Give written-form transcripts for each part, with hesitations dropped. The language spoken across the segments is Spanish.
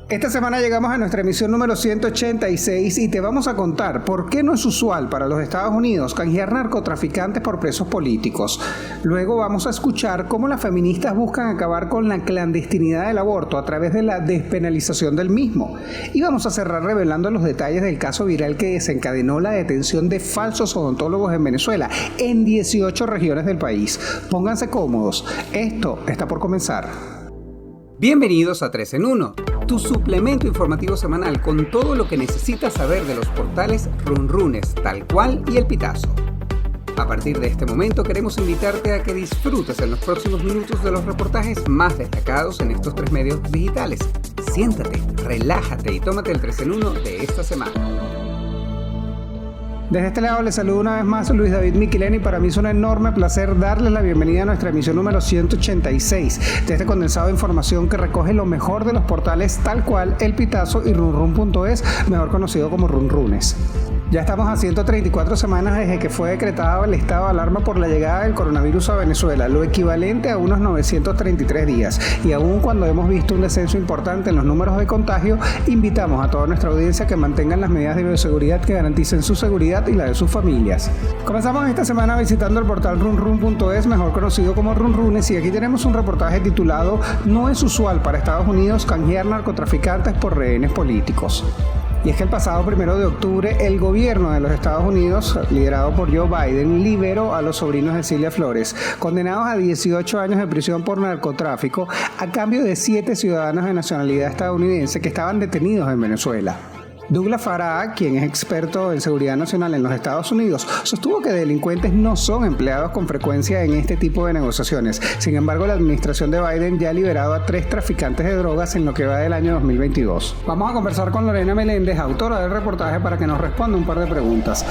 Esta semana llegamos a nuestra emisión número 186 y te vamos a contar por qué no es usual para los Estados Unidos canjear narcotraficantes por presos políticos. Luego vamos a escuchar cómo las feministas buscan acabar con la clandestinidad del aborto a través de la despenalización del mismo. Y vamos a cerrar revelando los detalles del caso viral que desencadenó la detención de falsos odontólogos en Venezuela en 18 regiones del país. Pónganse cómodos, esto está por comenzar. Bienvenidos a 3 en 1, tu suplemento informativo semanal con todo lo que necesitas saber de los portales Runrunes, Tal Cual y El Pitazo. A partir de este momento queremos invitarte a que disfrutes en los próximos minutos de los reportajes más destacados en estos 3 medios digitales. Siéntate, relájate y tómate el 3 en 1 de esta semana. Desde este lado les saludo una vez más a Luis David Miquileni y para mí es un enorme placer darles la bienvenida a nuestra emisión número 186 de este condensado de información que recoge lo mejor de los portales Tal Cual, El Pitazo y runrun.es, mejor conocido como Runrunes. Ya estamos a 134 semanas desde que fue decretado el estado de alarma por la llegada del coronavirus a Venezuela, lo equivalente a unos 933 días. Y aún cuando hemos visto un descenso importante en los números de contagio, invitamos a toda nuestra audiencia a que mantengan las medidas de bioseguridad que garanticen su seguridad y la de sus familias. Comenzamos esta semana visitando el portal runrun.es, mejor conocido como Runrunes, y aquí tenemos un reportaje titulado "No es usual para Estados Unidos canjear narcotraficantes por rehenes políticos". Y es que el pasado 1 de octubre, el gobierno de los Estados Unidos, liderado por Joe Biden, liberó a los sobrinos de Cilia Flores, condenados a 18 años de prisión por narcotráfico, a cambio de 7 ciudadanos de nacionalidad estadounidense que estaban detenidos en Venezuela. Douglas Farah, quien es experto en seguridad nacional en los Estados Unidos, sostuvo que delincuentes no son empleados con frecuencia en este tipo de negociaciones. Sin embargo, la administración de Biden ya ha liberado a 3 traficantes de drogas en lo que va del año 2022. Vamos a conversar con Lorena Meléndez, autora del reportaje, para que nos responda un par de preguntas.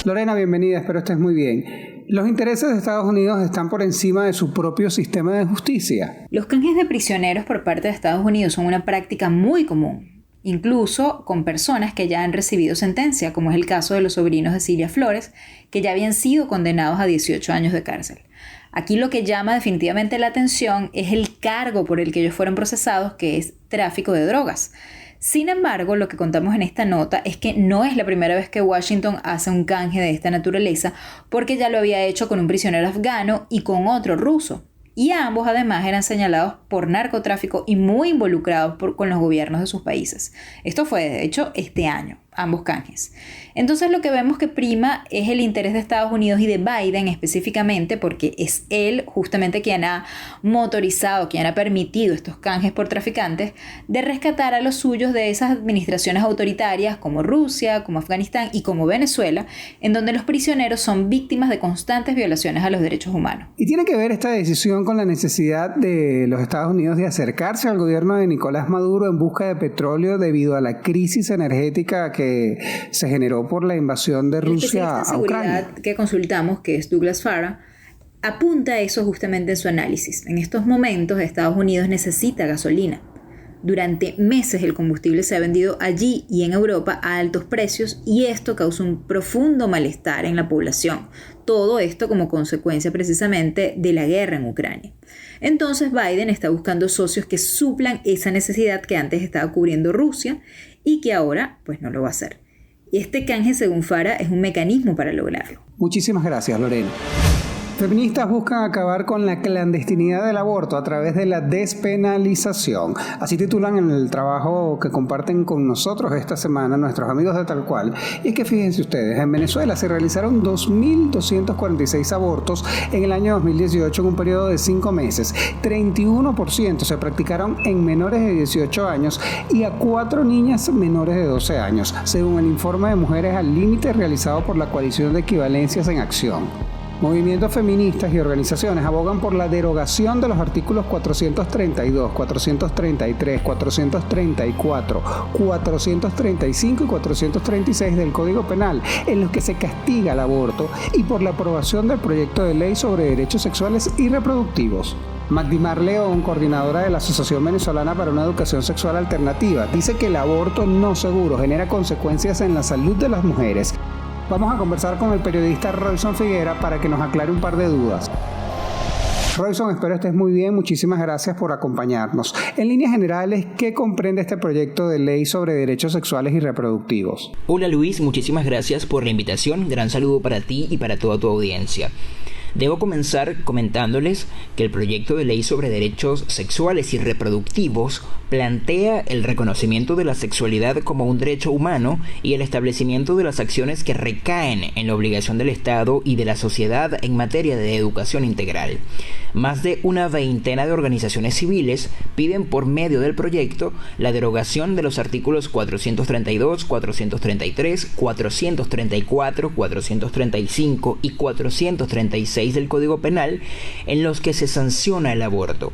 Lorena, bienvenida, espero estés muy bien. ¿Los intereses de Estados Unidos están por encima de su propio sistema de justicia? Los canjes de prisioneros por parte de Estados Unidos son una práctica muy común, incluso con personas que ya han recibido sentencia, como es el caso de los sobrinos de Cilia Flores, que ya habían sido condenados a 18 años de cárcel. Aquí lo que llama definitivamente la atención es el cargo por el que ellos fueron procesados, que es tráfico de drogas. Sin embargo, lo que contamos en esta nota es que no es la primera vez que Washington hace un canje de esta naturaleza, porque ya lo había hecho con un prisionero afgano y con otro ruso. Y ambos además eran señalados por narcotráfico y muy involucrados con los gobiernos de sus países. Esto fue, de hecho, este año, ambos canjes. Entonces lo que vemos que prima es el interés de Estados Unidos y de Biden específicamente, porque es él justamente quien ha motorizado, quien ha permitido estos canjes por traficantes, de rescatar a los suyos de esas administraciones autoritarias como Rusia, como Afganistán y como Venezuela, en donde los prisioneros son víctimas de constantes violaciones a los derechos humanos. ¿Y tiene que ver esta decisión con la necesidad de los Estados Unidos de acercarse al gobierno de Nicolás Maduro en busca de petróleo debido a la crisis energética que se generó por la invasión de Rusia a Ucrania? El que consultamos, que es Douglas Farah, apunta a eso justamente en su análisis. En estos momentos Estados Unidos necesita gasolina. Durante meses el combustible se ha vendido allí y en Europa a altos precios y esto causa un profundo malestar en la población. Todo esto como consecuencia precisamente de la guerra en Ucrania. Entonces Biden está buscando socios que suplan esa necesidad que antes estaba cubriendo Rusia y que ahora pues no lo va a hacer. Y este canje, según Farah, es un mecanismo para lograrlo. Muchísimas gracias, Lorena. Feministas buscan acabar con la clandestinidad del aborto a través de la despenalización. Así titulan en el trabajo que comparten con nosotros esta semana nuestros amigos de Tal Cual. Y es que fíjense ustedes, en Venezuela se realizaron 2.246 abortos en el año 2018 en un periodo de 5 meses. 31% se practicaron en menores de 18 años y a 4 niñas menores de 12 años, según el informe de Mujeres al Límite realizado por la Coalición de Equivalencias en Acción. Movimientos feministas y organizaciones abogan por la derogación de los artículos 432, 433, 434, 435 y 436 del Código Penal, en los que se castiga el aborto, y por la aprobación del proyecto de ley sobre derechos sexuales y reproductivos. Magdimar León, coordinadora de la Asociación Venezolana para una Educación Sexual Alternativa, dice que el aborto no seguro genera consecuencias en la salud de las mujeres. Vamos a conversar con el periodista Royson Figuera para que nos aclare un par de dudas. Royson, espero estés muy bien. Muchísimas gracias por acompañarnos. En líneas generales, ¿qué comprende este proyecto de ley sobre derechos sexuales y reproductivos? Hola Luis, muchísimas gracias por la invitación. Gran saludo para ti y para toda tu audiencia. Debo comenzar comentándoles que el proyecto de ley sobre derechos sexuales y reproductivos plantea el reconocimiento de la sexualidad como un derecho humano y el establecimiento de las acciones que recaen en la obligación del Estado y de la sociedad en materia de educación integral. Más de una veintena de organizaciones civiles piden por medio del proyecto la derogación de los artículos 432, 433, 434, 435 y 436 del Código Penal en los que se sanciona el aborto.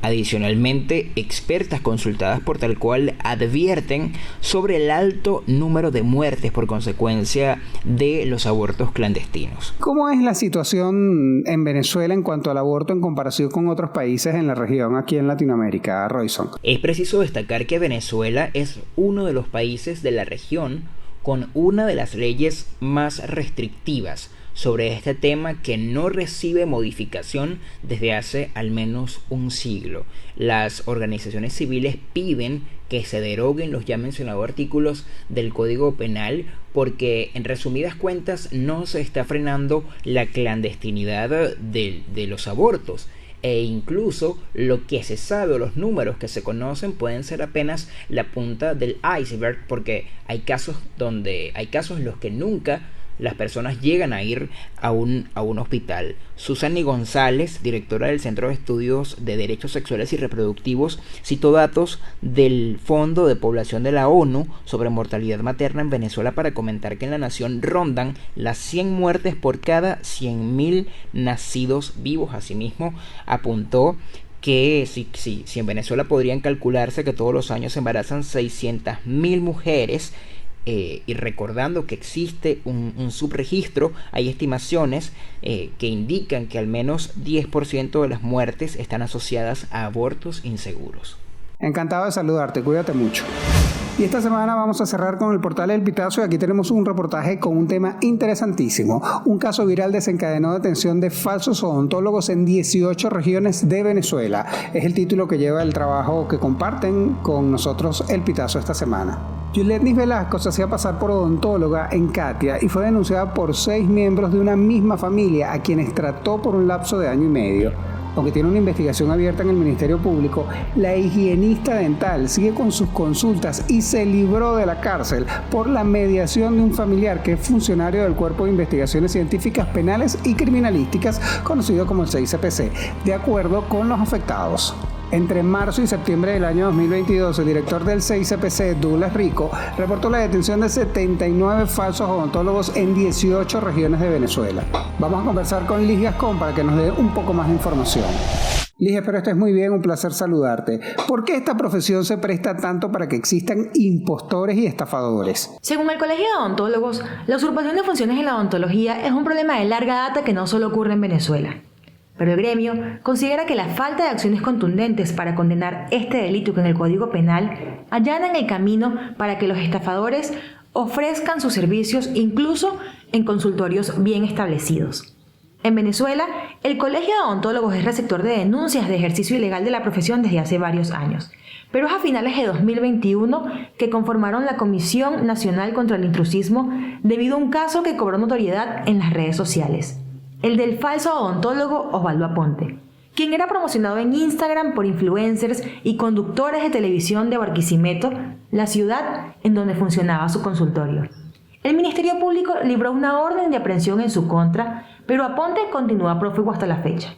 Adicionalmente, expertas consultadas por Tal Cual advierten sobre el alto número de muertes por consecuencia de los abortos clandestinos. ¿Cómo es la situación en Venezuela en cuanto al aborto en comparación con otros países en la región, aquí en Latinoamérica, Royson? Es preciso destacar que Venezuela es uno de los países de la región con una de las leyes más restrictivas sobre este tema, que no recibe modificación desde hace al menos un siglo. Las organizaciones civiles piden que se deroguen los ya mencionados artículos del Código Penal porque, en resumidas cuentas, no se está frenando la clandestinidad de los abortos. E incluso lo que se sabe o los números que se conocen pueden ser apenas la punta del iceberg, porque hay casos en los que nunca las personas llegan a ir a un hospital. Susani González, directora del Centro de Estudios de Derechos Sexuales y Reproductivos, citó datos del Fondo de Población de la ONU sobre mortalidad materna en Venezuela para comentar que en la nación rondan las 100 muertes por cada 100.000 nacidos vivos. Asimismo, apuntó que si en Venezuela podrían calcularse que todos los años se embarazan 600.000 mujeres, y recordando que existe un subregistro, hay estimaciones que indican que al menos 10% de las muertes están asociadas a abortos inseguros. Encantado de saludarte, cuídate mucho. Y esta semana vamos a cerrar con el portal El Pitazo y aquí tenemos un reportaje con un tema interesantísimo. Un caso viral desencadenó detención de falsos odontólogos en 18 regiones de Venezuela. Es el título que lleva el trabajo que comparten con nosotros El Pitazo esta semana. Yuletnis Velasco se hacía pasar por odontóloga en Catia y fue denunciada por 6 miembros de una misma familia a quienes trató por un lapso de año y medio. Aunque tiene una investigación abierta en el Ministerio Público, la higienista dental sigue con sus consultas y se libró de la cárcel por la mediación de un familiar que es funcionario del Cuerpo de Investigaciones Científicas Penales y Criminalísticas, conocido como el CICPC, de acuerdo con los afectados. Entre marzo y septiembre del año 2022, el director del CICPC, Douglas Rico, reportó la detención de 79 falsos odontólogos en 18 regiones de Venezuela. Vamos a conversar con Liz Gascón para que nos dé un poco más de información. Liz, espero estés muy bien, un placer saludarte. ¿Por qué esta profesión se presta tanto para que existan impostores y estafadores? Según el Colegio de Odontólogos, la usurpación de funciones en la odontología es un problema de larga data que no solo ocurre en Venezuela. Pero el gremio considera que la falta de acciones contundentes para condenar este delito que en el Código Penal allanan el camino para que los estafadores ofrezcan sus servicios incluso en consultorios bien establecidos. En Venezuela, el Colegio de Odontólogos es receptor de denuncias de ejercicio ilegal de la profesión desde hace varios años, pero es a finales de 2021 que conformaron la Comisión Nacional contra el Intrusismo debido a un caso que cobró notoriedad en las redes sociales. El del falso odontólogo Osvaldo Aponte, quien era promocionado en Instagram por influencers y conductores de televisión de Barquisimeto, la ciudad en donde funcionaba su consultorio. El Ministerio Público libró una orden de aprehensión en su contra, pero Aponte continúa prófugo hasta la fecha.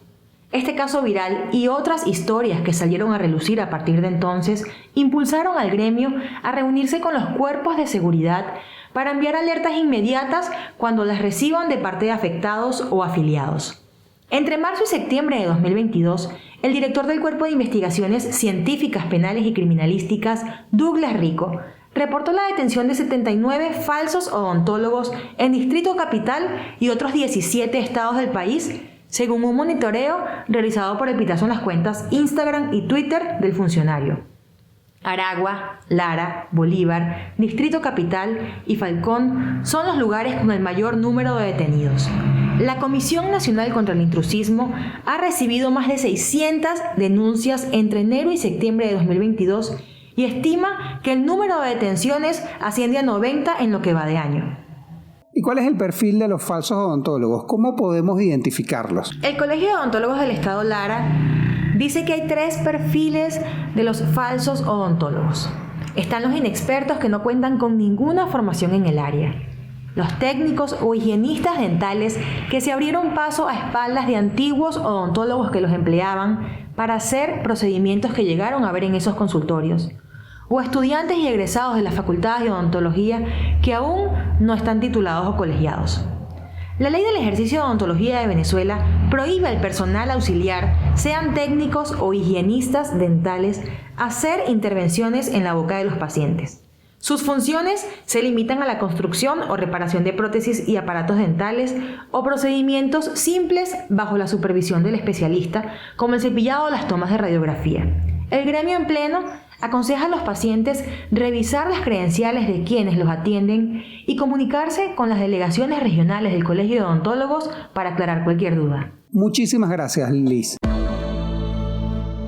Este caso viral y otras historias que salieron a relucir a partir de entonces impulsaron al gremio a reunirse con los cuerpos de seguridad para enviar alertas inmediatas cuando las reciban de parte de afectados o afiliados. Entre marzo y septiembre de 2022, el director del Cuerpo de Investigaciones Científicas Penales y Criminalísticas, Douglas Rico, reportó la detención de 79 falsos odontólogos en Distrito Capital y otros 17 estados del país, según un monitoreo realizado por El Pitazo en las cuentas Instagram y Twitter del funcionario. Aragua, Lara, Bolívar, Distrito Capital y Falcón son los lugares con el mayor número de detenidos. la Comisión Nacional contra el Intrusismo ha recibido más de 600 denuncias entre enero y septiembre de 2022 y estima que el número de detenciones asciende a 90 en lo que va de año. ¿Y cuál es el perfil de los falsos odontólogos? ¿Cómo podemos identificarlos? El Colegio de Odontólogos del Estado Lara dice que hay 3 perfiles de los falsos odontólogos. Están los inexpertos que no cuentan con ninguna formación en el área. Los técnicos o higienistas dentales que se abrieron paso a espaldas de antiguos odontólogos que los empleaban para hacer procedimientos que llegaron a ver en esos consultorios. O estudiantes y egresados de las facultades de odontología que aún no están titulados o colegiados. La Ley del Ejercicio de Odontología de Venezuela prohíbe al personal auxiliar, sean técnicos o higienistas dentales, hacer intervenciones en la boca de los pacientes. Sus funciones se limitan a la construcción o reparación de prótesis y aparatos dentales o procedimientos simples bajo la supervisión del especialista, como el cepillado o las tomas de radiografía. El gremio en pleno aconseja a los pacientes revisar las credenciales de quienes los atienden y comunicarse con las delegaciones regionales del Colegio de Odontólogos para aclarar cualquier duda. Muchísimas gracias, Liz.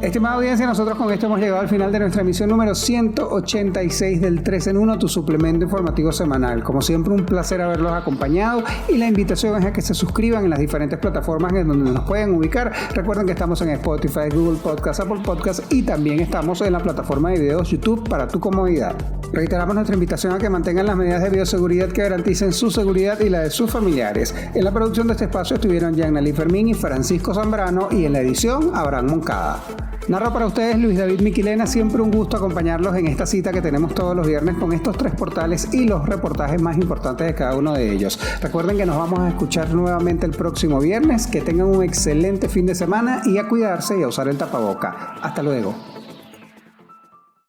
Estimada audiencia, nosotros con esto hemos llegado al final de nuestra emisión número 186 del 3 en 1, tu suplemento informativo semanal. Como siempre, un placer haberlos acompañado y la invitación es a que se suscriban en las diferentes plataformas en donde nos pueden ubicar. Recuerden que estamos en Spotify, Google Podcast, Apple Podcast y también estamos en la plataforma de videos YouTube para tu comodidad. Reiteramos nuestra invitación a que mantengan las medidas de bioseguridad que garanticen su seguridad y la de sus familiares. En la producción de este espacio estuvieron Yanali Fermín y Francisco Zambrano y en la edición Abraham Moncada. Narro para ustedes Luis David Miquilena, siempre un gusto acompañarlos en esta cita que tenemos todos los viernes con estos 3 portales y los reportajes más importantes de cada uno de ellos. Recuerden que nos vamos a escuchar nuevamente el próximo viernes, que tengan un excelente fin de semana y a cuidarse y a usar el tapaboca. Hasta luego.